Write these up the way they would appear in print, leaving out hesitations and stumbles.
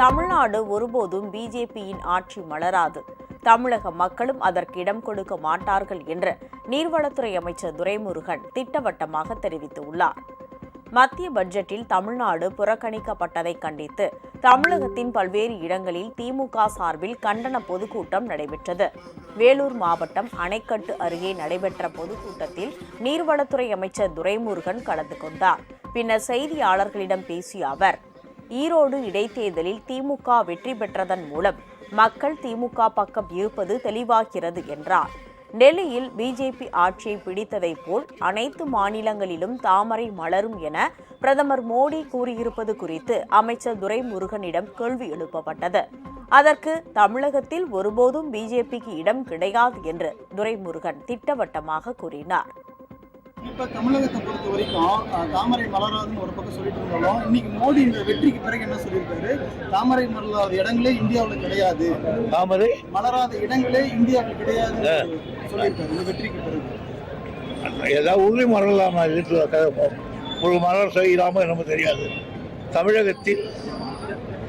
தமிழ்நாடு ஒருபோதும் பிஜேபியின் ஆட்சி மலராது, தமிழக மக்களும் அதற்கு இடம் கொடுக்க மாட்டார்கள் என்று நீர்வளத்துறை அமைச்சர் துரைமுருகன் திட்டவட்டமாக தெரிவித்துள்ளார். மத்திய பட்ஜெட்டில் தமிழ்நாடு புறக்கணிக்கப்பட்டதை கண்டித்து தமிழகத்தின் பல்வேறு இடங்களில் திமுக சார்பில் கண்டன பொதுக்கூட்டம் நடைபெற்றது. வேலூர் மாவட்டம் அணைக்கட்டு அருகே நடைபெற்ற பொதுக்கூட்டத்தில் நீர்வளத்துறை அமைச்சர் துரைமுருகன் கலந்து கொண்டார். பின்னர் செய்தியாளர்களிடம் பேசிய அவர், ஈரோடு இடைத்தேர்தலில் திமுக வெற்றி பெற்றதன் மூலம் மக்கள் திமுக பக்கம் இருப்பது தெளிவாகிறது என்றார். டெல்லியில் பிஜேபி ஆட்சியை பிடித்ததைப் போல் அனைத்து மாநிலங்களிலும் தாமரை மலரும் என பிரதமர் மோடி கூறியிருப்பது குறித்து அமைச்சர் துரைமுருகனிடம் கேள்வி எழுப்பப்பட்டது. அதற்கு தமிழகத்தில் ஒருபோதும் பிஜேபிக்கு இடம் கிடையாது என்று துரைமுருகன் திட்டவட்டமாக கூறினார். இப்ப தமிழகத்தை பொறுத்த வரைக்கும் தாமரை மலராதுன்னு ஒரு பக்கம் சொல்லிட்டு இருந்தாலும், இன்னைக்கு மோடி இந்த வெற்றிக்கு பிறகு என்ன சொல்லியிருக்காரு? தாமரை மலராத இடங்களே இந்தியாவில் கிடையாது, தாமரை மலராத இடங்களே இந்தியாவில் கிடையாது சொல்லியிருக்காரு. இந்த வெற்றிக்கு பிறகு ஏதாவது உறுதி மலரலாமா? ஒரு மலர் செய்யலாமோ என்னமோ தெரியாது. தமிழகத்தில்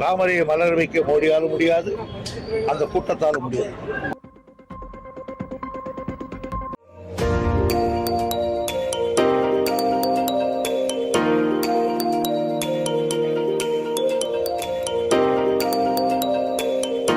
தாமரையை மலர் வைக்க மோடியாலும் முடியாது, அந்த கூட்டத்தாலும் முடியாது.